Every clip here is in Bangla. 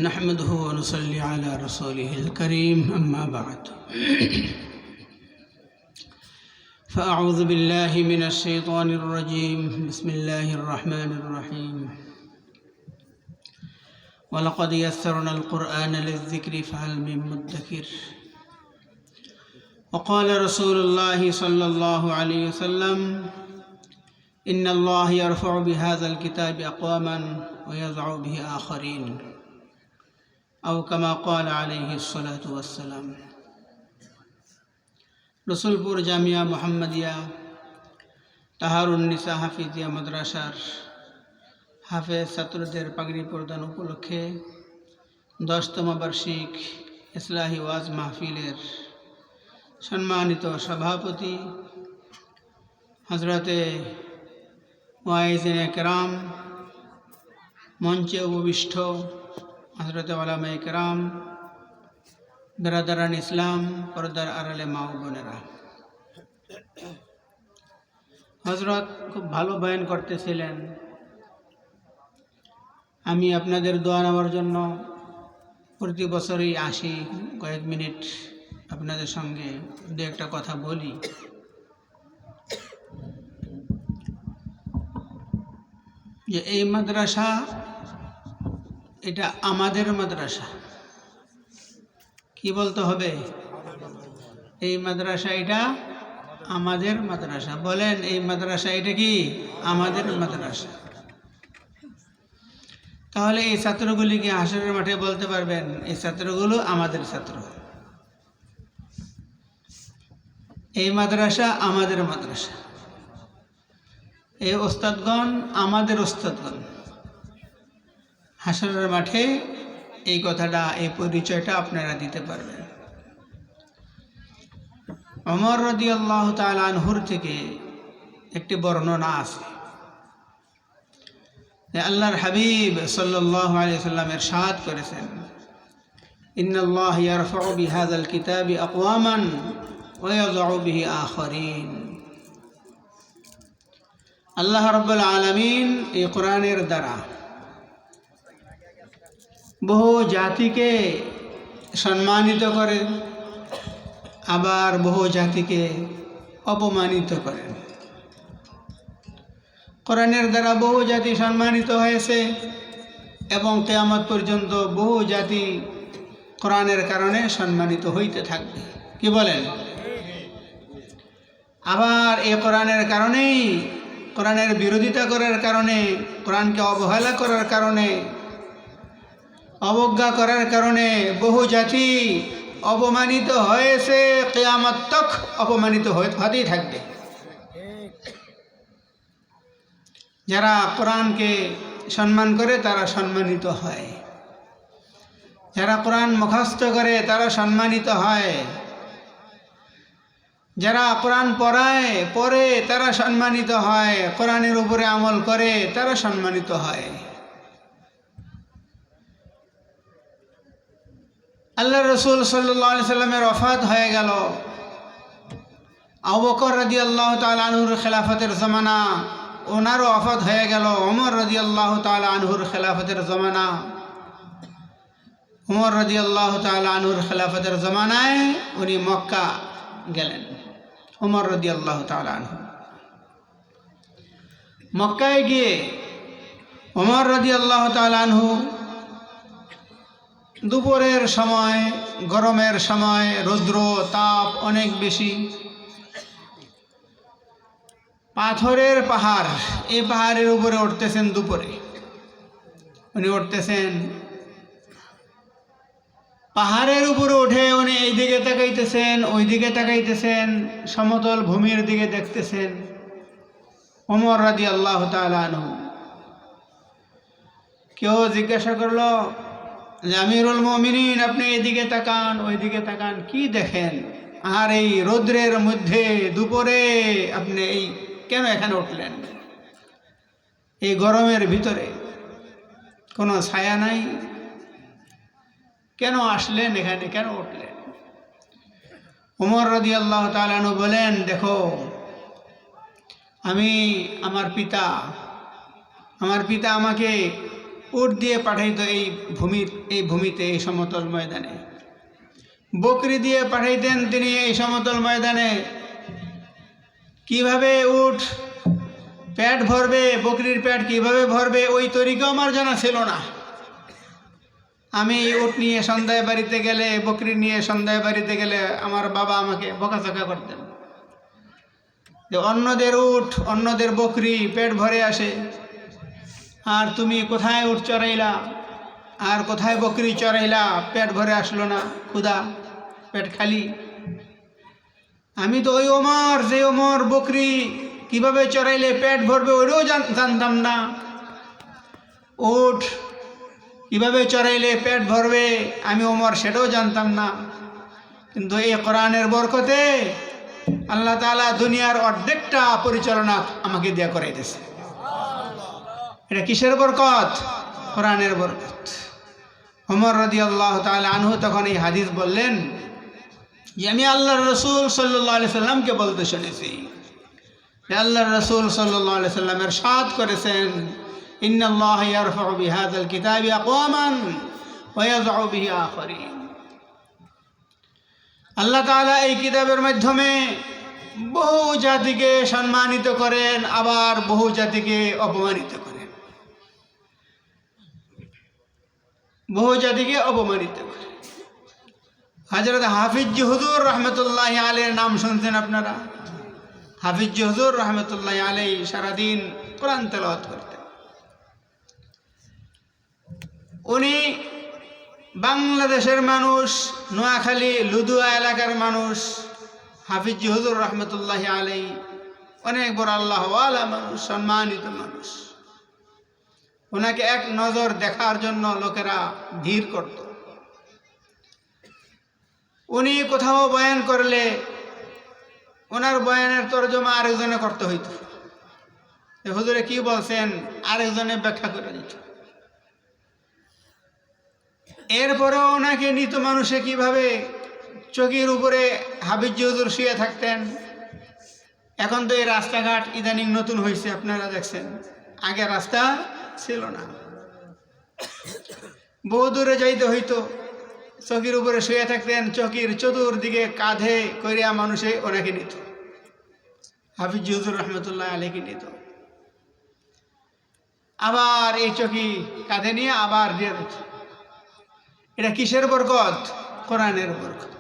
نحمده ونصلي على رسوله الكريم أما بعد فأعوذ بالله من الشيطان الرجيم بسم الله الرحمن الرحيم ولقد يسرنا القرآن للذكر فهل من مدكر وقال رسول الله صلى الله عليه وسلم إن الله يرفع بهذا الكتاب أقواما ويضع به آخرين أو كما قال عليه الصلاة والسلام রসুলপুর জামিয়া মোহাম্মদিয়া তাহারুন্নিসা হাফিজিয়া মাদ্রাসার হাফেজ ছাত্রদের পাগড়ি প্রদান উপলক্ষে 10তম বার্ষিক ইসলাহি ওয়াজ মাহফিলের সম্মানিত সভাপতি হযরতে ওয়াইজিনে কেরাম, মঞ্চে উপবিষ্ট হযরতে উলামায়ে কেরাম, বিরাদারান ইসলাম, পর্দার আড়ালে মা ও বোনেরা, হযরত খুব ভালো বয়ান করতেছিলেন। আমি আপনাদের দোয়া নেওয়ার জন্য প্রতি বছরই আসি, কয়েক মিনিট আপনাদের সঙ্গে দু একটা কথা বলি। যে এই মাদ্রাসা এটা আমাদের মাদ্রাসা। কি বলতে হবে? এই মাদ্রাসা এটা আমাদের মাদ্রাসা। বলেন, এই মাদ্রাসা এটা কি আমাদের মাদ্রাসা? তাহলে এই ছাত্রগুলিকে হাসরের মাঠে বলতে পারবেন এই ছাত্রগুলো আমাদের ছাত্র, এই মাদ্রাসা আমাদের মাদ্রাসা, এই ওস্তাদগণ আমাদের ওস্তাদগণ। হাসরের মাঠে এই কথাটা, এই পরিচয়টা আপনারা দিতে পারবেন। ওমর রাদিয়াল্লাহু তাআলা আনহুর থেকে একটি বর্ণনা আছে যে আল্লাহর হাবিব সাল্লাল্লাহু আলাইহি ওয়াসাল্লাম ইরশাদ করেছেন, ইন্নাল্লাহ ইয়ারফাউ বিহাযাল কিতাবি আকওয়ামান ওয়া ইয়াযউ বিহি আখারিন। আল্লাহ রাব্বুল আলামিন এই কোরআনের দ্বারা বহু জাতিকে সম্মানিত করেন, আবার বহু জাতিকে অপমানিত করেন। কোরআনের দ্বারা বহু জাতি সম্মানিত হয়েছে এবং কিয়ামত পর্যন্ত বহু জাতি কোরআনের কারণে সম্মানিত হইতে থাকবে। কি বলেন? আবার এই কোরআনের কারণেই, কোরআনের বিরোধিতা করার কারণে, কোরআনকে অবহেলা করার কারণে, অবজ্ঞা করার কারণে বহু জাতি অপমানিত হয়েছে, কিয়ামত তক অপমানিত হতেই থাকবে। যারা কোরআনকে সম্মান করে তারা সম্মানিত হয়, যারা কোরআন মুখস্থ করে তারা সম্মানিত হয়, যারা কোরআন পড়ে তারা সম্মানিত হয়, কোরআনের উপরে আমল করে তারা সম্মানিত হয়। আল্লাহ রসুল সাল্লাল্লাহু আলাইহি সাল্লামের ওফাত হয়ে গেল। আবু বকর রাদিয়াল্লাহু তাআলা আনহুর খেলাফতের জমানা, ওনারও ওফাত হয়ে গেল। ওমর রাদিয়াল্লাহু তাআলা আনহুর খেলাফতের জমানা, ওমর রাদিয়াল্লাহু তাআলা আনহুর খেলাফতের জমানায় উনি মক্কা গেলেন। ওমর রাদিয়াল্লাহু তাআলা আনহু মক্কায় গিয়ে ওমর রাদিয়াল্লাহু তাআলা আনহু দুপুরের সময়, গরমের সময়, রৌদ্র তাপ অনেক বেশি, পাথরের পাহাড়, এই পাহাড়ের উপরে উঠতেছেন। দুপুরে উনি উঠতেছেন, পাহাড়ের উপরে উঠে উনি এইদিকে তাকাইতেছেন, ওইদিকে তাকাইতেছেন, সমতল ভূমির দিকে দেখতেছেন। ওমর রাদিয়াল্লাহু তাআলা আনহু, কেউ জিজ্ঞাসা করলো যে আমিরুল মুমিনিন, আপনি এদিকে তাকান, ওইদিকে তাকান, কি দেখেন? আর এই রৌদ্রের মধ্যে দুপুরে আপনি এই কেন এখানে উঠলেন? এই গরমের ভিতরে কোনো ছায়া নাই, কেন আসলেন এখানে, কেন উঠলেন? ওমর রাদিয়াল্লাহু তাআলা আনহু বলেন, দেখো, আমার পিতা আমাকে উট দিয়ে পাঠাইতো এই ভূমিতে, এই সমতল ময়দানে। বকরি দিয়ে পাঠাইতেন তিনি এই সমতল ময়দানে। কিভাবে উট পেট ভরবে, বকরির পেট কিভাবে ভরবে, ওই তরিকাও আমার জানা ছিল না। আমি উট নিয়ে সন্ধ্যায় বাড়িতে গেলে, বকরি নিয়ে সন্ধ্যায় বাড়িতে গেলে আমার বাবা আমাকে বকাঝকা করতেন যে অন্যদের উট, অন্যদের বকরি পেট ভরে আসে, আর তুমি কোথায় উট চড়াইলা, আর কোথায় বকরি চড়াইলা, পেট ভরে আসলো না, ক্ষুধা, পেট খালি। আমি তো ওই ওমর, যে ওমর বকরি কিভাবে চড়াইলে পেট ভরবে ওইটাও জানতাম না, উট কিভাবে চড়াইলে পেট ভরবে আমি ওমর সেটাও জানতাম না। কিন্তু এই কোরআনের বরকতে আল্লাহ তাআলা দুনিয়ার অর্ধেকটা পরিচালনা আমাকে দিয়া করাইতেছে। এটা কিসের বরকত? কোরআনের বরকত। ওমর রাদিয়াল্লাহু তাআলা আনহু তখন এই হাদিস বললেন যে আমি আল্লাহর রাসূল সাল্লাল্লাহু আলাইহি সাল্লামকে বলতে শুনেছি, আল্লাহর রাসূল সাল্লাল্লাহু আলাইহি সাল্লাম ইরশাদ করেছেন, ইন্নাল্লাহ ইয়ারফাউ বিহাযাল কিতাবি আকওয়ামান ওয়া ইয়াযউ বিহি আখারিন। আল্লাহ তাআলা এই কিতাবের মাধ্যমে বহু জাতিকে সম্মানিত করেন, আবার বহু জাতিকে অপমানিত করেন, বহু জাতিকে অপমানিত করেন। হযরত হাফিজ হুজুর রহমতুল্লাহি আলাইহির নাম শুনছেন আপনারা? হাফিজ হুজুর রহমতুল্লাহি আলাইহি সারাদিন কোরআন তেলাওয়াত করতেন। উনি বাংলাদেশের মানুষ, নোয়াখালী লুদুয়া এলাকার মানুষ। হাফিজ হুজুর রহমতুল্লাহি আলাইহি অনেক বড় আল্লাহওয়ালা মানুষ, সম্মানিত মানুষ। ওনাকে এক নজর দেখার জন্য লোকেরা ভিড় করত। উনি কোথাও বয়ান করলে ওনার বয়ানের তরজমা আরেকজনে করতে হইত। হুজুরে কি বলছেন আরেকজনে ব্যাখ্যা করে দিত। এরপরেও ওনাকে নিত মানুষে কিভাবে চকির উপরে হাফিজ হুজুর শুয়ে থাকতেন। এখন তো এই রাস্তাঘাট ইদানিং নতুন হয়েছে, আপনারা দেখছেন, আগে রাস্তা ছিল না, বহু দূরে যাইতে হইতো, চকির উপরে শুয়ে থাকতেন, চকির চতুর্দিকে কাঁধে করিয়া মানুষে ওনাকে নিত, হাফিজ হুজুর রহমতুল্লাহ আলাইহি নিত। আবার এই চকি কাঁধে নিয়ে আবার দিয়ে দিত। এটা কিসের বরকত? কোরআনের বরকত।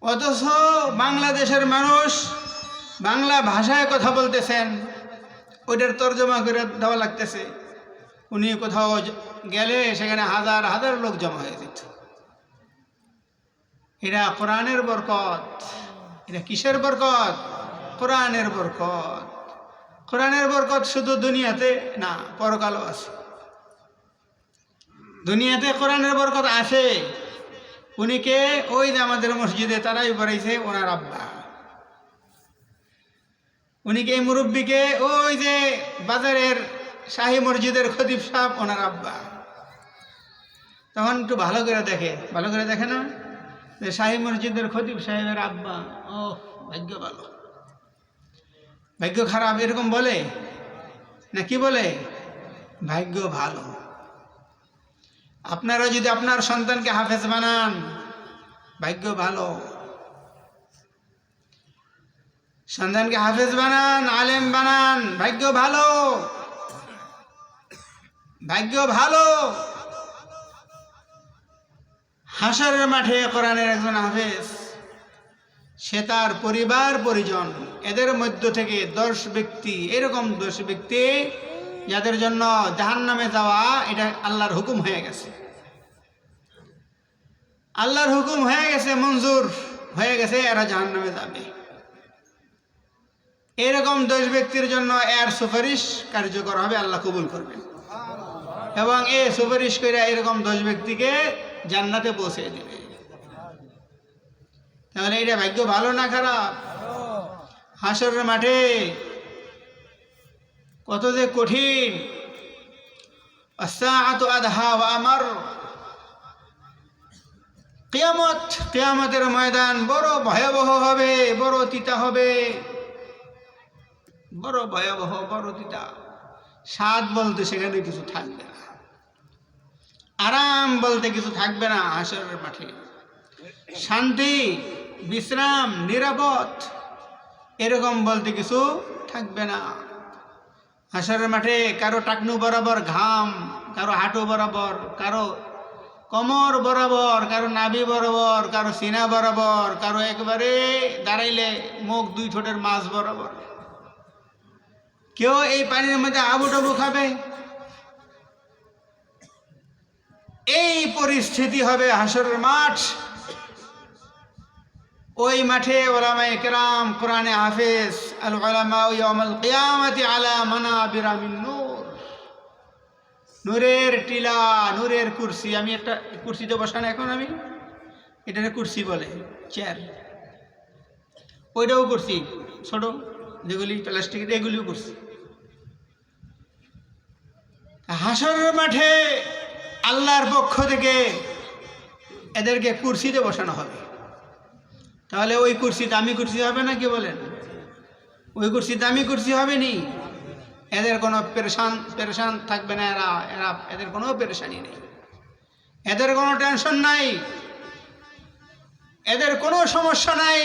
অথচ বাংলাদেশের মানুষ বাংলা ভাষায় কথা বলতেছেন, ওইটার তর্জমা করে দেওয়া লাগতেছে। উনি কোথাও গেলে সেখানে হাজার হাজার লোক জমা হয়ে যেত। এটা কোরআনের বরকত। এটা কিসের বরকত? কোরআনের বরকত। কোরআনের বরকত শুধু দুনিয়াতে না, পরকালও আছে। দুনিয়াতে কোরআনের বরকত আছে। উনি কে? ওই যে আমাদের মসজিদে তারাই পড়াইছে, ওনার আব্বা। উনি কে? মুরব্বীকে ওই যে বাজারের শাহী মসজিদের খতিব সাহেব, ওনার আব্বা। তখন একটু ভালো করে দেখে, ভালো করে দেখে না যে শাহী মসজিদের খতিব সাহেবের আব্বা। ও ভাগ্য ভালো, ভাগ্য খারাপ এরকম বলে না? কি বলে? ভাগ্য ভালো। আপনারা যদি আপনার সন্তানকে হাফেজ বানান, ভাগ্য ভালো। সন্তানকে হাফেজ বানান, আলেম বানান, ভাগ্য ভালো, ভাগ্য ভালো। হাসরের মাঠে কোরআনের একজন হাফেজ, সে তার পরিবার পরিজন এদের মধ্য থেকে 10 ব্যক্তি, এরকম 10 ব্যক্তি যাদের জন্য জাহান্নামে যাওয়া এটা আল্লাহর হুকুম হয়ে গেছে, আল্লাহর হুকুম হয়ে গেছে, মঞ্জুর হয়ে গেছে, এরা জাহান্নামে যাবে। এরকম 10 ব্যক্তির জন্য এর সুপারিশ কার্যকর হবে, আল্লাহ কবুল করবেন এবং এ সুপারিশ করে এরকম 10 ব্যক্তিকে জান্নাতে পৌঁছে দেবে। তাহলে এটা ভাগ্য ভালো না খারাপ? হাসরের মাঠে কত যে কঠিন। আস-সাআতু আদহা ওয়া আমর। কিয়ামত, কিয়ামতের ময়দান বড় ভয়াবহ হবে, বড় তিতা হবে, বড় ভয়াবহ, বড় তিতা। স্বাদ বলতে সেখানে কিছু থাকবে না, আরাম বলতে কিছু থাকবে না। হাসরের মাঠে শান্তি, বিশ্রাম, নিরাপদ এরকম বলতে কিছু থাকবে না। হাসরের মাঠে কারো টাকনু বরাবর ঘাম, কারো হাঁটু বরাবর, কারো কোমর বরাবর, কারো নাভি বরাবর, কারো সিনা বরাবর, কারো একবারে দাঁড়াইলে মুখ দুই ঠোঁটের মাঝ বরাবর। কেউ এই পানির মধ্যে আবুটাবু খাবে? এই পরিস্থিতি হবে হাসরের মাঠ। ওই মাঠে উলামায়ে কেরাম, কোরআনে হাফেজ, আল উলামা ইয়াউমাল কিয়ামাতি আলা মানাবিরা মিন নূর, নূরের টিলা, নূরের কুরসি। আমি একটা কুরসিতে বসানো, এখন আমি এটাকে কুরসি বলে, চেয়ার। ওইটাও কুরসি, ছোট যেগুলি প্লাস্টিকের, এগুলিও কুরসি। হাসরের মাঠে আল্লাহর পক্ষ থেকে এদেরকে কুরসিতে বসানো হবে। তাহলে ওই কুরসি দামি কুরসি হবে না? কি বলেন? ওই কুরসি দামি কুরসি হবে নি? এদের কোনো পেরেশান থাকবে না। এদের কোনো পেরেশানি নেই, এদের কোনো টেনশন নাই, এদের কোনো সমস্যা নাই।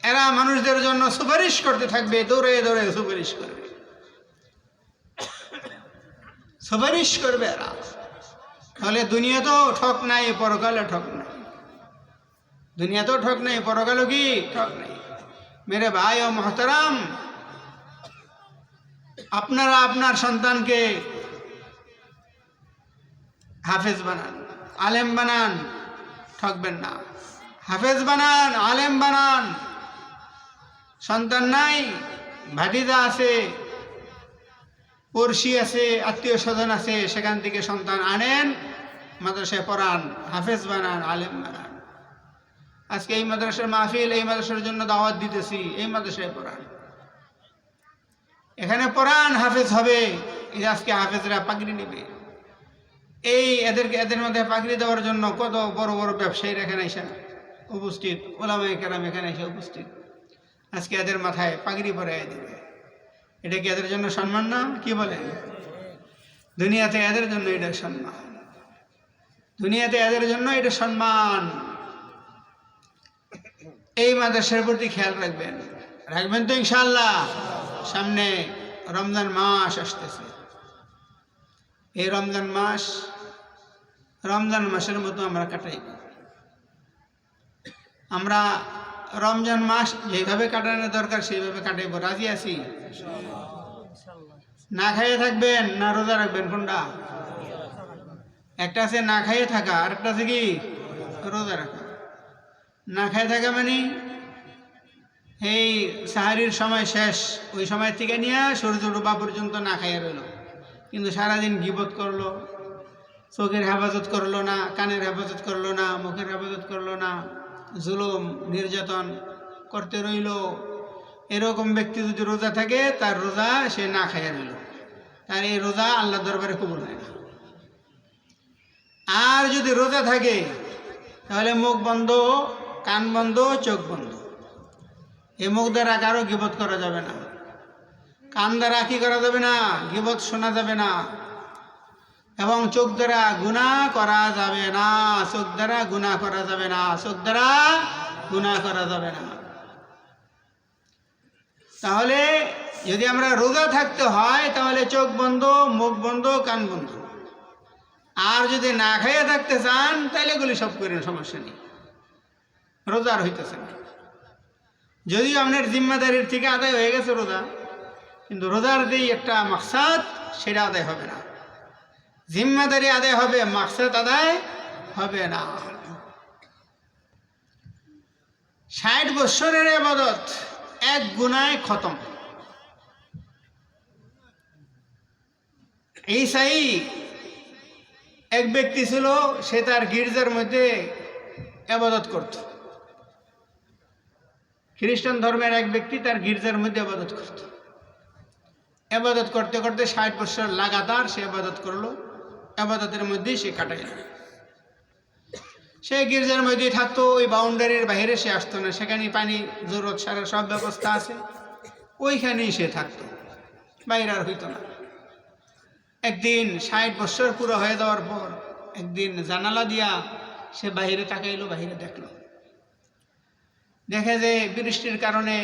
এরা মানুষদের জন্য সুপারিশ করতে থাকবে, দৌড়ে দৌড়ে সুপারিশ করবে, সুপারিশ করবে এরা। তাহলে দুনিয়াতেও ঠক নাই, পরকালে ঠক নাই। দুনিয়াতেও ঠক নাই, পরকালও কি ঠক নাই। মেরে ভাই ও মোহতারাম, আপনারা আপনার সন্তানকে হাফেজ বানান, আলেম বানান, ঠকবেন না। হাফেজ বানান, আলেম বানান। সন্তান নাই, ভাতিজা আছে, পড়শি আছে, আত্মীয় স্বজন আছে, সেখান থেকে সন্তান আনেন, মাদ্রাসায় পড়ান, হাফেজ বানান, আলেম বানান। আজকে এই মাদ্রাসার মাহফিল, এই মাদ্রাসার জন্য দাওয়াত দিতেছি, এই মাদ্রাসায় পড়ান, এখানে পড়ান, হাফেজ হবে। এই আজকে হাফেজরা পাগড়ি নেবে। এদের মধ্যে পাগড়ি দেওয়ার জন্য কত বড় বড় ব্যবসায়ীরা এখানে এসে উপস্থিত, ওলামায়ে কেরাম এখানে এসে উপস্থিত। আজকে এদের মাথায় পাগড়ি পরাইয়া দেবে। এটা কি এদের জন্য সম্মান না? কি বলেন? দুনিয়াতে এদের জন্য এটা সম্মান, দুনিয়াতে এদের জন্য এটা সম্মান। এই মাদ্রাসার প্রতি খেয়াল রাখবেন, রাখবেন তো ইনশাআল্লাহ। সামনে রমজান মাস আসতেছে। এই রমজান মাসের মতো আমরা কাটাইব। আমরা রমজান মাস যেভাবে কাটানো দরকার সেইভাবে কাটাইব। রাজি আছি? না খাইয়ে থাকবেন না রোজা রাখবেন? কোনটা? একটা আছে না খাইয়ে থাকা, আর একটা আছে কি রোজা রাখা। না খাইয়ে থাকা মানে এই সাহারির সময় শেষ, ওই সময় থেকে নিয়ে সূর্য ডোবা পর্যন্ত না খাইয়ে রইল, কিন্তু সারাদিন গীবত করলো, চোখের হেফাজত করলো না, কানের হেফাজত করলো না, মুখের হেফাজত করলো না, জুলুম নির্যাতন করতে রইল। এরকম ব্যক্তি যদি রোজা থাকে, তার রোজা সে না খাইয়ে রইল, তার এই রোজা আল্লাহর দরবারে কবুল হয় না। আর যদি রোজা থাকে, তাহলে মুখ বন্ধ, কান বন্ধ, চোখ বন্ধ। এই মুখ দ্বারা কারো গীবত করা যাবে না, কান দ্বারা কি করা যাবে না? গীবত শোনা যাবে না, এবং চোখ দ্বারা গুনাহ করা যাবে না। চোখ দ্বারা গুনাহ করা যাবে না, চোখ দ্বারা গুনাহ করা যাবে না। তাহলে যদি আমরা রোজা থাকতে হয়, তাহলে চোখ বন্ধ, মুখ বন্ধ, কান বন্ধ। আর যদি না খাইয়ে থাকতে চান, তাহলে এগুলি সব করেন, সমস্যা নেই, রোজার হইতেছে না। যদিও আপনার জিম্মাদারির থেকে আদায় হয়ে গেছে রোজা, কিন্তু রোজার যেই একটা মাকসাদ, সেটা আদায় হবে না। জিম্মাদারি আদায় হবে, মাকসাদ আদায় হবে না। 60 বৎসরের ইবাদত এক গুনায় খতম। ঈসাই এক ব্যক্তি ছিল, সে তার গির্জার মধ্যে ইবাদত করত। খ্রিস্টান ধর্মের এক ব্যক্তি তার গির্জার মধ্যে ইবাদত করত। ইবাদত করতে করতে 60 বছর লাগাতার সে ইবাদত করলো, ইবাদতের মধ্যেই সে কাটাইল। সে গির্জার মধ্যেই থাকতো, ওই বাউন্ডারির বাইরে সে আসতো না। সেখানে পানি, জরুরত, সারা সব ব্যবস্থা আছে, ওইখানেই সে থাকতো, বাইরে আর হইতো না। একদিন 60 বছর পুরো হয়ে যাওয়ার পর একদিন জানালা দিয়া সে বাহিরে তাকাইলো, বাহিরে দেখলো, দেখে যে বৃষ্টির কারণে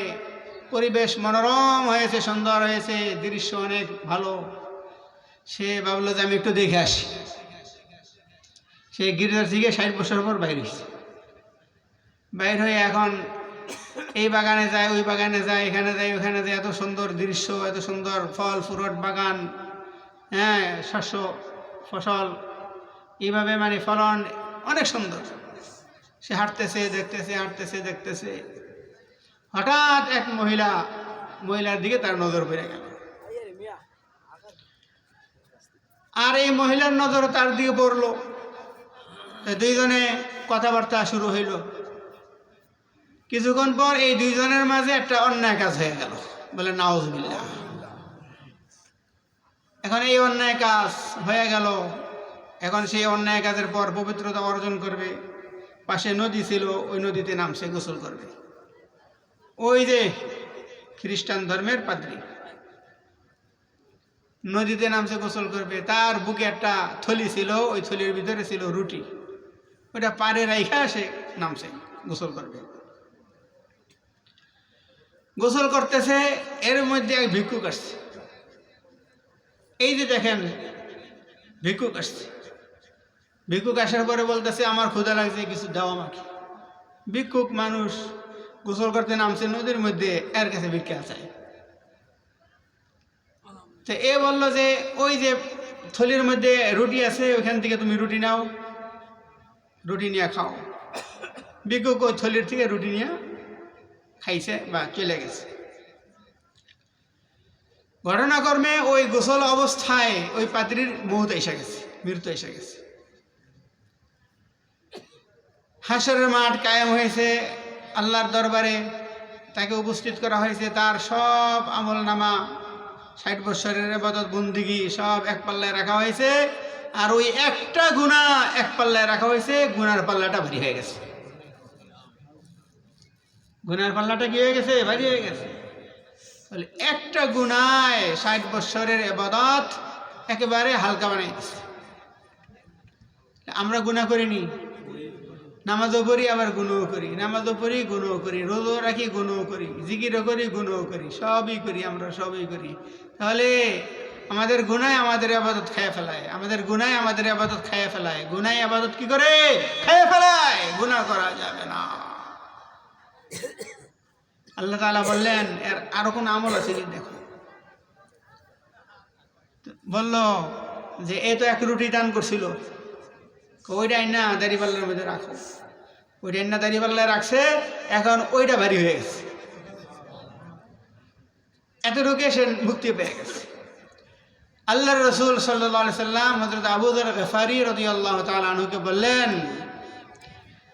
পরিবেশ মনোরম হয়েছে, সুন্দর হয়েছে, দৃশ্য অনেক ভালো। সে ভাবলো যে আমি একটু দেখে আসি। সে গির্জার থেকে 60 বছর পর বাইর হয়েছে। বাইর হয়ে এখন এই বাগানে যায়, ওই বাগানে যায়, এখানে যায়, ওখানে যায়, এত সুন্দর দৃশ্য, এত সুন্দর ফল ফ্রুট বাগান, হ্যাঁ, শস্য ফসল, এইভাবে মানে ফলন অনেক সুন্দর। সে হাঁটতেছে, দেখতেছে, হাঁটতেছে, দেখতেছে। হঠাৎ এক মহিলার দিকে তার নজর পড়ে গেল। আর এই মহিলার নজর তার দিকে পড়লো। দুইজনে কথাবার্তা শুরু হইল। কিছুক্ষণ পর এই দুইজনের মাঝে একটা অন্যায় কাজ হয়ে গেল, বলে নাউজুবিল্লাহ। এখন এই অন্যায় কাজ হয়ে গেল। এখন সেই অন্যায় কাজের পর পবিত্রতা অর্জন করবে। পাশে নদী ছিল, ওই নদীতে নামছে গোসল করবে। ওই যে খ্রিস্টান ধর্মের পাদ্রী নদীতে নামছে গোসল করবে। তার বুকে একটা থলি ছিল, ওই থলির ভিতরে ছিল রুটি। ওটা পারে রাইখা সে নামছে গোসল করবে। গোসল করতেছে, এর মধ্যে এক ভিক্ষুক আসছে। এই যে দেখেন ভিক্ষুক আসছে। ভিক্ষুক আসার পরে বলতেছে আমার ক্ষুধা লাগছে, কিছু দাও আমাকে। ভিক্ষুক মানুষ গোসল করতে নামছে নদীর মধ্যে, এর কাছে ভিক্ষা চায়। তো এ বললো যে ওই যে থলির মধ্যে রুটি আছে, ওইখান থেকে তুমি রুটি নাও, রুটি নিয়ে খাও। ভিক্ষুক ওই থলির থেকে রুটি নিয়ে খাইছে বা চলে গেছে। ঘটনাক্রমে ওই গোসল অবস্থায় ওই পাত্রীর মৌত এসে গেছে, মৃত্যু এসে গেছে। হাসরের মাঠ কায়েম হয়েছে, আল্লাহর দরবারে তাকে উপস্থিত করা হয়েছে। তার সব আমল নামা, 60 বছরের ইবাদত বন্দিগি সব এক পাল্লায় রাখা হয়েছে। আর ওই একটা গুনাহ এক পাল্লায় রাখা হয়েছে, গুনার পাল্লাটা ভারী হয়ে গেছে। গুনার পাল্লাটা কি হয়ে গেছে? ভারী হয়ে গেছে। তাহলে একটা গুনায় 60 বছরের ইবাদত একেবারে হালকা বানাই দিচ্ছে। আমরা গুনাহ করিনি, নামাজও পড়ি আবার গুনাহ করি, নামাজও পড়ি গুনাহ করি, রোজও রাখি গুনাহ করি, জিকিরও করি গুনাহ করি, সবই করি, আমরা সবই করি। তাহলে আমাদের গুনাহ আমাদের ইবাদত খেয়ে ফেলায়, আমাদের গুনাহ আমাদের ইবাদত খেয়ে ফেলায়। গুনাহ ইবাদত কি করে? খেয়ে ফেলায়। গুনাহ করা যাবে না। আল্লাহ তাআলা বললেন এর আরো কোন আমল আছে কি দেখো। বলল যে এ তো এক রুটি দান করছিল, ওইটা না দাড়িপাল্লার মধ্যে রাখো। ওইটা না দাড়িপাল্লায় রাখছে, এখন ওইটা ভারী হয়ে গেছে। এতটুকু সে মুক্তি পেয়ে গেছে। আল্লাহর রাসূল সাল্লাল্লাহু আলাইহি সাল্লাম হযরত আবু যর গফারি রাদিয়াল্লাহু তাআলা আনহুকে বললেন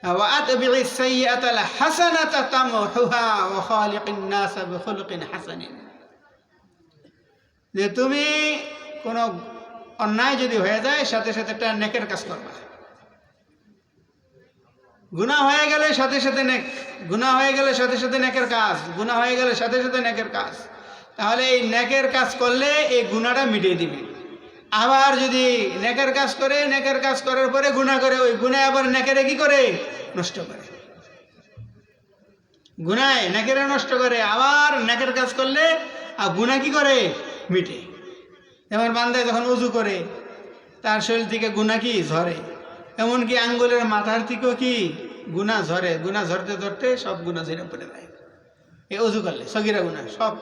ওয়া আতবি'is সাইয়্যাতাল হাসানাতা তামহুহা ওয়া খালিকিন নাস বিখুলকিন হাসানিন। যে তুমি কোনো অন্যায় যদি হয়ে যায়, সাথে সাথে একটা নেকের কাজ করবা। গুনাহ হয়ে গেলে সাথে সাথে নেক, গুনাহ হয়ে গেলে সাথে সাথে নেকের কাজ, গুনাহ হয়ে গেলে সাথে সাথে নেকের কাজ। তাহলে এই নেকের কাজ করলে এই গুনাহটা মিটিয়ে দিবে। আবার যদি নেকের কাজ করে, নেকের কাজ করার পরে গুনাহ করে, ওই গুনাহ আবার নেকেরে কি করে? নষ্ট করে। গুনাহ নেকেরে নষ্ট করে, আবার নেকের কাজ করলে আর গুনাহ কি করে? মিটে। যেমন বান্দা যখন উযু করে তার শরীর থেকে গুনাহ কি ঝরে, এমনকি আঙ্গুলের মাথার থেকেও কি গুনাহ ঝরে। গুনাহ ঝরতে ঝরতে সব গুনাহ ঝরে পড়ে যায় এই উযু করলে, সগীরা গুনাহ সব।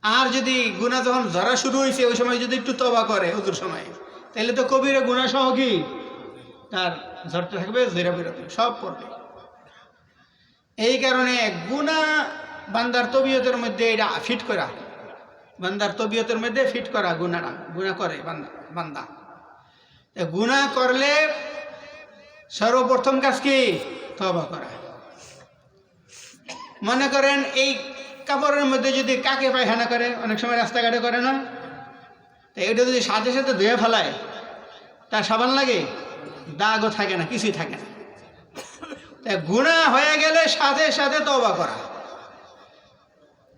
আর যদি গুনাহ যখন ঝরা শুরু হয়েছে ওই সময় যদি একটু তওবা করে উযুর সময়, তাহলে তো কবিরা গুনাহ সহ কি তার ঝরতে থাকবে, ঝরে বেরোবে, সব পড়বে। এই কারণে গুনাহ বান্দার তবিয়তের মধ্যে এটা ফিট করা, বান্দার তবিয়তের মধ্যে ফিট করা গুনাহটা, গুনাহ করে বান্দা। গুনাহ করলে সর্বপ্রথম কাজ কি? তওবা করা। মনে করেন এই কাপড়ের মধ্যে যদি কাকে পায়খানা করে, অনেক সময় রাস্তাঘাটে করে না, তো এটা যদি সাথে সাথে ধুয়ে ফেলায়, তার সাবান লাগে? দাগও থাকে না, কিছুই থাকে না। তাই গুনাহ হয়ে গেলে সাথে সাথে তওবা করা।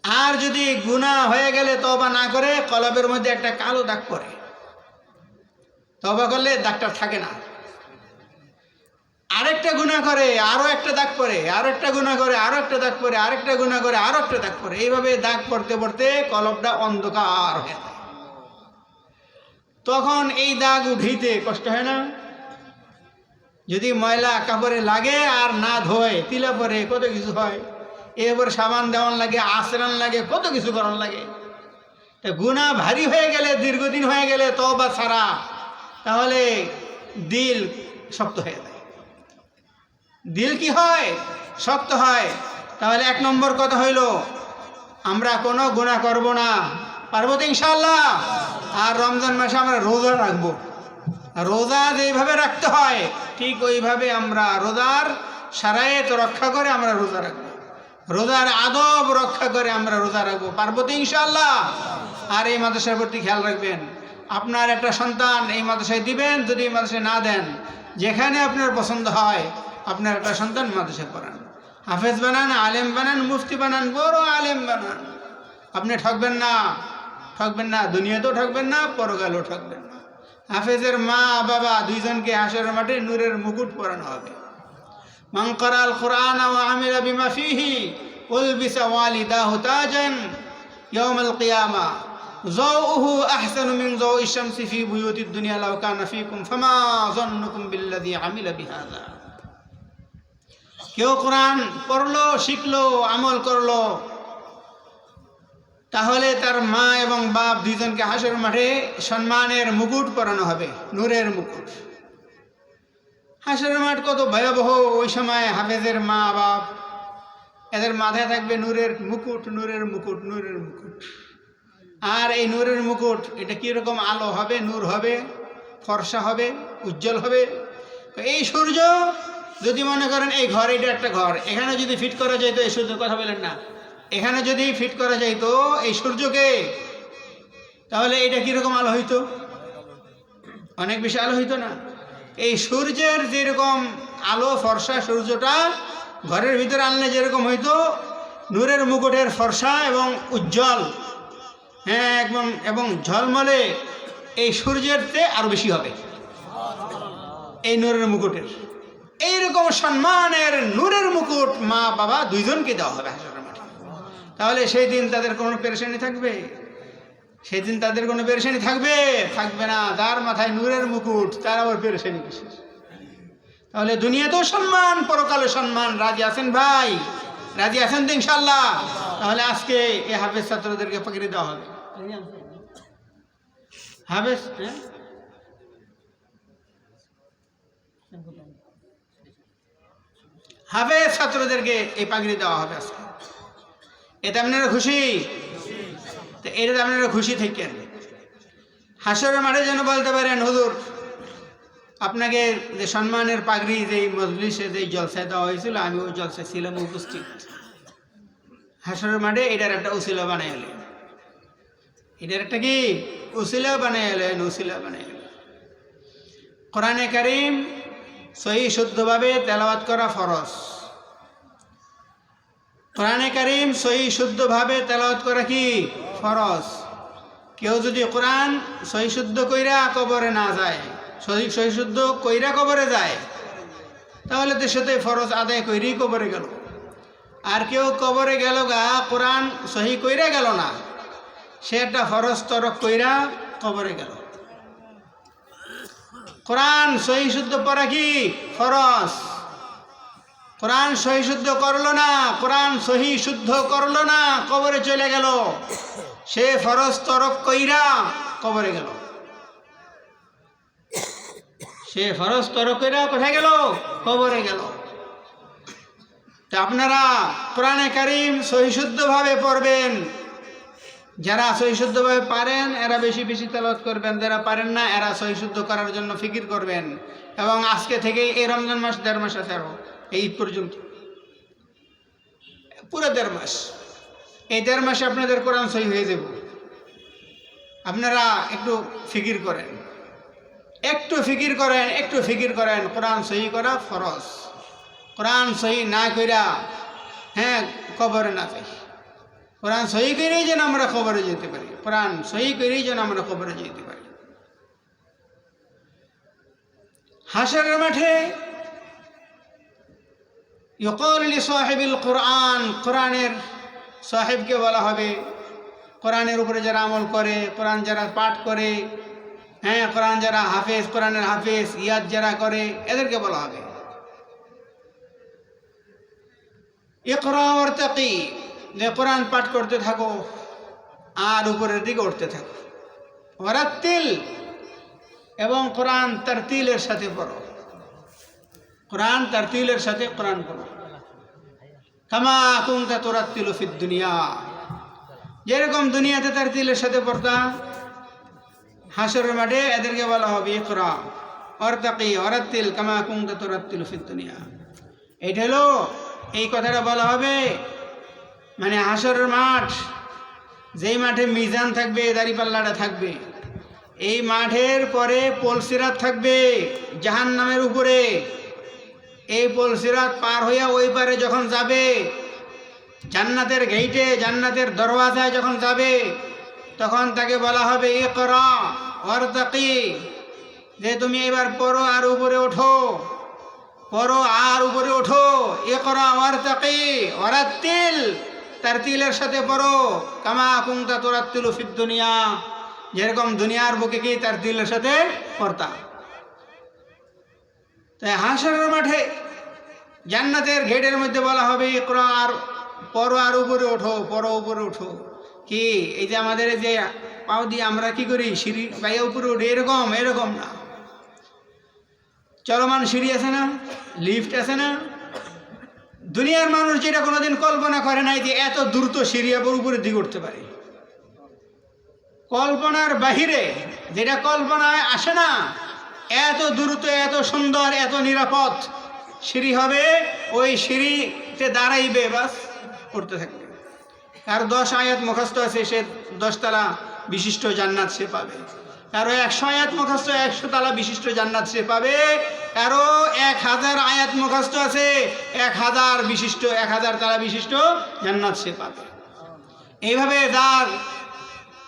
আর যদি গুনাহ হয়ে গেলে তওবা না করে, কলবের মধ্যে একটা কালো দাগ পড়ে, তওবা করলে দাগটা থাকে না। আরেকটা গুনাহ করে আরো একটা দাগ পড়ে, আরো একটা গুনাহ করে আরো একটা দাগ পড়ে, আরেকটা গুনাহ করে আরো একটা দাগ পড়ে। এইভাবে দাগ পড়তে পড়তে কলবটা অন্ধকার হয়ে যায়। তখন এই দাগ উঠাইতে কষ্ট হয় না? যদি ময়লা কাপড়ে লাগে আর না ধোয়, তিলা পরে কত কিছু হয়, এরপর সাবান দেওয়ান লাগে, আচরণ লাগে, কত কিছু করার লাগে। তা গুনাহ ভারী হয়ে গেলে, দীর্ঘদিন হয়ে গেলে তওবা ছাড়া, তাহলে দিল শক্ত হয়ে যায়। দিল কি হয়? শক্ত হয়। তাহলে এক নম্বর কথা হইল, আমরা কোনো গুনাহ করব না, পারবো তো ইনশাআল্লাহ। আর রমজান মাসে আমরা রোজা রাখবো। রোজা যেইভাবে রাখতে হয় ঠিক ওইভাবে আমরা রোজার শারায়েত রক্ষা করে আমরা রোজা রাখবো, রোজার আদব রক্ষা করে আমরা রোজা রাখবো, পারবো তো ইনশাআল্লাহ। আর এই মাদ্রাসার প্রতি খেয়াল রাখবেন, আপনার একটা সন্তান এই মাদ্রাসায় দিবেন, যদি এই মাদ্রাসায় না দেন, যেখানে আপনার পছন্দ হয় আপনার একটা সন্তান মাদ্রাসায় পড়ান, হাফেজ বানান, আলেম বানান, মুফতি বানান, বড় আলেম বানান। আপনি ঠকবেন না, ঠকবেন না, দুনিয়াতেও ঠকবেন না, পরকালেও ঠকবেন না। হাফেজের মা বাবা দুইজনকে হাসরের মাঠে নূরের মুকুট পরানো হবে। মান ক্বারাআল কুরআন ওয়া আমিলা বিমা ফীহি উলবিসা ওয়ালিদাহু তাজান ইয়াউমাল কিয়ামা যাওউহু আহসানু মিন যাওইশ শামসি ফী বুয়ুতিদ দুনিয়া লাউ কানা ফীকুম ফামা যান্নুকুম বিল্লাযী আমিলা বিহাযা। কেউ কোরআন পড়লো, শিখলো, আমল করলো, তাহলে তার মা এবং বাপ দুইজনকে হাসরের মাঠে সম্মানের মুকুট পরানো হবে, নূরের মুকুট। হাসরের মাঠ কত ভয়াবহ! ওই সময় হাফেজের মা বাপ, এদের মাথায় থাকবে নূরের মুকুট, নূরের মুকুট, নূরের মুকুট। আর এই নূরের মুকুট এটা কীরকম আলো হবে, নূর হবে, ফর্সা হবে, উজ্জ্বল হবে। এই সূর্য যদি মনে করেন এই ঘর, এটা একটা ঘর, এখানে যদি ফিট করা যায় তো, এই সূর্য কথা বলেন না, এখানে যদি ফিট করা যাইত এই সূর্যকে, তাহলে এটা কীরকম আলো হইতো? অনেক বেশি আলো হইতো না? এই সূর্যের যেরকম আলো ফর্সা, সূর্যটা ঘরের ভিতরে আনলে যেরকম হইতো, নূরের মুকুটের ফর্সা এবং উজ্জ্বল, হ্যাঁ একদম, এবং ঝলমলে এই সূর্যের চেয়ে আরো বেশি হবে এই নূরের মুকুটের। এইরকম সম্মানের নূরের মুকুট মা বাবা দুইজনকে দেওয়া হবে হাসরের মাঠে। তাহলে সেই দিন তাদের কোনো পেরেশানি থাকবে? সেই দিন তাদের কোনো পেরেশানি থাকবে? থাকবে না। যার মাথায় নূরের মুকুট তার আবার পেরেশানি কিসের? তাহলে দুনিয়াতেও সম্মান, পরকালে সম্মান। রাজি আছেন ভাই? রাজি আছেন তো ইনশাআল্লাহ? তাহলে আজকে এই হাফেজ ছাত্রদেরকে পাকড়ি দেওয়া হবে। হাফেজ হাফেজ ছাত্রদেরকে এই পাগড়ি দেওয়া হবে আজকে। এতে আপনারা খুশি? তো এটাতে আপনারা খুশি থাকেন। হাসরের মাঠে যেন বলতে পারেন, হুজুর আপনাকে যে সম্মানের পাগড়ি, যে মজলিসে যে জলসায় দেওয়া হয়েছিল, আমি ওই জলসায় ছিলাম উপস্থিত। হাসরের মাঠে এটার একটা উসিলা বানাই এলেন, এটার একটা কি উসিলা বানাই এলেন, উসিলা বানাই এলেন। কোরআনে কারীম সহি শুদ্ধভাবে তেলাওয়াত করা ফরজ। কোরআনে কারীম সহি শুদ্ধভাবে তেলাওয়াত করা কি ফরজ। কেউ যদি কোরআন সহি শুদ্ধ কইরা কবরে না যায়, সহি শুদ্ধ কইরা কবরে যায়, তাহলে তো সাথে ফরজ আদায় কইরেই কবরে গেল। আর কেউ কবরে গেল গা কোরআন সহি কইরা গেল না, সে একটা ফরজ তরক কইরা কবরে গেল। কোরআন সহি শুদ্ধ পড়া কি ফরজ। কোরআন সহি শুদ্ধ করলো না, কোরআন সহি শুদ্ধ করলো না, কবরে চলে গেল, সে ফরজ তরক কইরা কবরে গেল। সে ফরজ তরক কইরা কোথায় গেল? কবরে গেল। তা আপনারা কোরআনে কারীম সহি শুদ্ধভাবে পড়বেন। যারা সহি শুদ্ধভাবে পারেন এরা বেশি বেশি তেলাওয়াত করবেন, যারা পারেন না এরা সহি শুদ্ধ করার জন্য ফিকির করবেন। এবং আজকে থেকে এই রমজান মাস 1.5 মাস আছে, আরো এই ঈদ পর্যন্ত পুরো 1.5 মাস, এই 1.5 মাসে আপনাদের কোরআন সহি হয়ে যাব। আপনারা একটু ফিকির করেন, একটু ফিকির করেন, একটু ফিকির করেন। কোরআন সহি করা ফরজ। কোরআন সহি না কইরা হ্যাঁ কবরে না যাই। কোরআন সহি করেই যেন আমরা কবরে যেতে পারি, কোরআন সহি করেই যেন আমরা কবরে যেতে পারি। হাশরের মাঠে ইউকাল লিসাহিবিল কুরআন, কোরআনের সাহেবকে বলা হবে, কোরআনের উপরে যারা আমল করে, কোরআন যারা পাঠ করে, হ্যাঁ, কোরআন যারা হাফেজ, কোরআনের হাফেজ ইয়াদ যারা করে, এদেরকে বলা হবে ইকরা ওয়ারতাকি, যে কোরআন পাঠ করতে থাকো আর উপরের দিকে উঠতে থাকো। ওয়ারাত্তিল, এবং কোরআন তারতিলের সাথে পড়ো, কোরআন তারতিলের সাথে কোরআন পড়ো। কামা কুনতা তুরাত্তিলু ফিদ দুনিয়া, যেরকম দুনিয়াতে তারতিলের সাথে পড়তা, হাশরের মাঠে এদেরকে বলা হবে ইকরা ওয়ারতাকি ওয়ারাত্তিল কামা কুনতা তুরাত্তিলু ফিদ দুনিয়া। এইটা হলো, এই কথাটা বলা হবে মানে হাশরের মাঠ, যেই মাঠে মিজান থাকবে, দাড়িপাল্লাটা থাকবে, এই মাঠের পরে পলসিরাত থাকবে জাহান্নামের উপরে। এই পলসিরাত পার হইয়া ওই পারে যখন যাবে, জান্নাতের গেইটে, জান্নাতের দরওয়াজায় যখন যাবে, তখন তাকে বলা হবে ইকরা ওয়ারতাকি, যে তুমি এবার পড়ো আর উপরে ওঠো, পড়ো আর উপরে ওঠো। ইকরা ওয়ারতাকি ওয়ারাত্তিল, তারতিলের সাথে পড়ো। কামা কুনতা তুরাত্তিলু ফিদ দুনিয়া, যেরকম দুনিয়ার বুকে কি তারতিলের সাথে পড়তা। তাই হাশরের মাঠে জান্নাতের গেটের মধ্যে বলা হবে ইকরা আর পড়ো আর উপরে ওঠো, পড়ো উপরে ওঠো। কি এই যে আমাদের এই যে পাও দিয়ে আমরা কি করি, সিঁড়ি বাইয়া উপরে উঠি, এরকম এরকম না, চলমান সিঁড়ি আছে না, লিফট আছে না। দুনিয়ার মানুষ যেটা কোনোদিন কল্পনা করে নাই যে এত দ্রুত সিঁড়ি আবার উপরের দিকে উঠতে পারে, কল্পনার বাহিরে, যেটা কল্পনায় আসে না, এত দ্রুত, এত সুন্দর, এত নিরাপদ সিঁড়ি হবে। ওই সিঁড়িতে দাঁড়াইবে, বাস উঠতে থাকবে। আর 10 আয়াত মুখস্থ আছে, সে 10 তলা বিশিষ্ট জান্নাত সে পাবে। কারো 100 আয়াত মুখস্থ, 100 তলা বিশিষ্ট জান্নাত সে পাবে। কারো 1000 আয়াত মুখস্থ আছে, 1000 বিশিষ্ট, 1000 তলা বিশিষ্ট জান্নাত সে পাবে। এইভাবে যার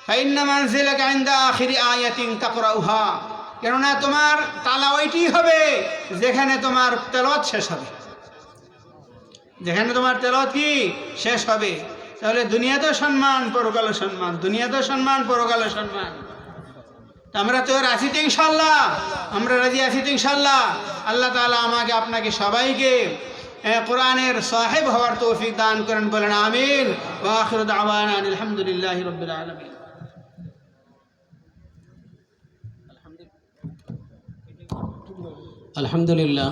ফাইন্না মানজিলাকা ইনদা আখিরি আয়াতিন তাকরাউহা, কেননা তোমার তালা ওইটি হবে যেখানে তোমার তেলাওয়াত শেষ হবে, যেখানে তোমার তেলাওয়াত কি শেষ হবে। তাহলে দুনিয়াতেও সম্মান, পরকালে সম্মান, দুনিয়াতেও সম্মান, পরকালে সম্মান। আমরা তো আছি তো ইনশাআল্লাহ, আমরা রাজি আছি তো ইনশাআল্লাহ। আল্লাহ তাআলা আমাকে আপনাকে সবাইকে কোরআনের সাহেব হওয়ার তৌফিক দান করেন, বলেন আমিন। ওয়া আখিরু দাওয়ানা আলহামদুলিল্লাহি রাব্বিল আলামিন। আলহামদুলিল্লাহ,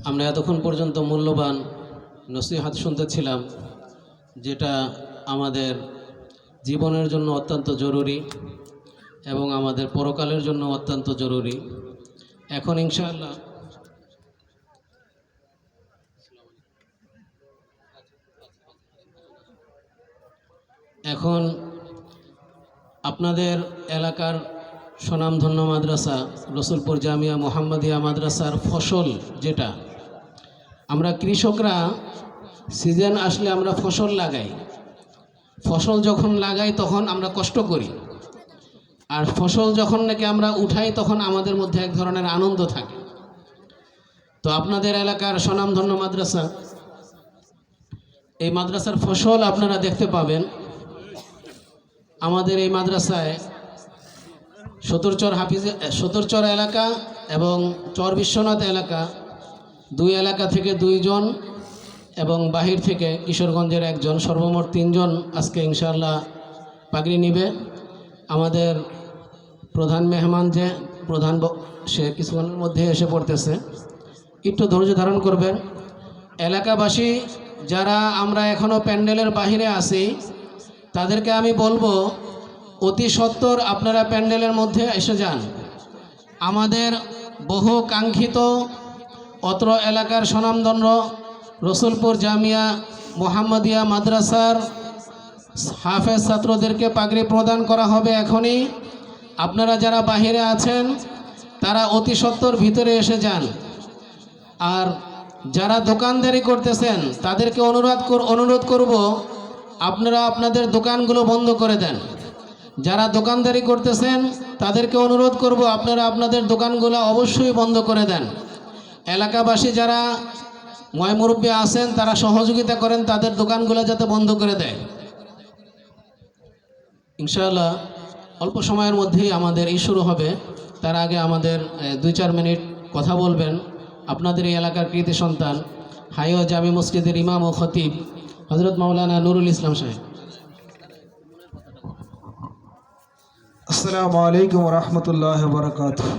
আমরা এতক্ষণ পর্যন্ত মূল্যবান নসিহত শুনতেছিলাম, যেটা আমাদের জীবনের জন্য অত্যন্ত জরুরি এবং আমাদের পরকালের জন্য অত্যন্ত জরুরি। এখন ইনশাআল্লাহ আপনাদের এলাকার স্বনামধন্য মাদ্রাসা রসুলপুর জামিয়া মোহাম্মদিয়া মাদ্রাসার ফসল, যেটা আমরা কৃষকরা সিজন আসলে আমরা ফসল লাগাই, ফসল যখন লাগাই তখন আমরা কষ্ট করি, আর ফসল যখন নাকি আমরা উঠাই তখন আমাদের মধ্যে এক ধরনের আনন্দ থাকে। তো আপনাদের এলাকার স্বনামধন্য মাদ্রাসা, এই মাদ্রাসার ফসল আপনারা দেখতে পাবেন। আমাদের এই মাদ্রাসায় সতরচর এলাকা এবং চর বিশ্বনাথ এলাকা, 2 এলাকা থেকে 2 জন এবং বাহির থেকে কিশোরগঞ্জের 1 জন, সর্বমোট 3 জন আজকে ইনশাআল্লাহ পাগড়ি নিবে। আমাদের প্রধান মেহমান যে প্রধান, সে কিছুক্ষণের মধ্যে এসে পড়তেছে, একটু ধৈর্য ধারণ করবেন। এলাকাবাসী যারা আমরা এখনও প্যান্ডেলের বাহিরে আছি, তাদেরকে আমি বলবো অতি সত্বর আপনারা প্যান্ডেলের মধ্যে এসে যান। আমাদের বহু কাঙ্ক্ষিত অত্র এলাকার স্বনামধন্য রসুলপুর জামিয়া মোহাম্মদিয়া মাদ্রাসার হাফেজ ছাত্রদেরকে পাগড়ি প্রদান করা হবে এখনই। আপনারা যারা বাহিরে আছেন তারা অতি সত্বর ভিতরে এসে যান। আর যারা দোকানদারি করতেছেন তাদেরকে অনুরোধ করব, আপনারা আপনাদের দোকানগুলো বন্ধ করে দেন। যারা দোকানদারি করতেছেন তাদেরকে অনুরোধ করব আপনারা আপনাদের দোকানগুলো অবশ্যই বন্ধ করে দেন। এলাকাবাসী যারা ময়মুরব্বী আছেন তারা সহযোগিতা করেন তাদের দোকানগুলো যাতে বন্ধ করে দেয়। ইনশাআল্লাহ অল্প সময়ের মধ্যেই আমাদের এই শুরু হবে। তার আগে আমাদের 2-4 মিনিট কথা বলবেন আপনাদের এই এলাকার কৃতি সন্তান হাইও জামি মসজিদের ইমাম ও খতিব হযরত মাওলানা নুরুল ইসলাম সাহেব। আসসালামু আলাইকুম ওয়া রাহমাতুল্লাহি ওয়া বারাকাতুহু।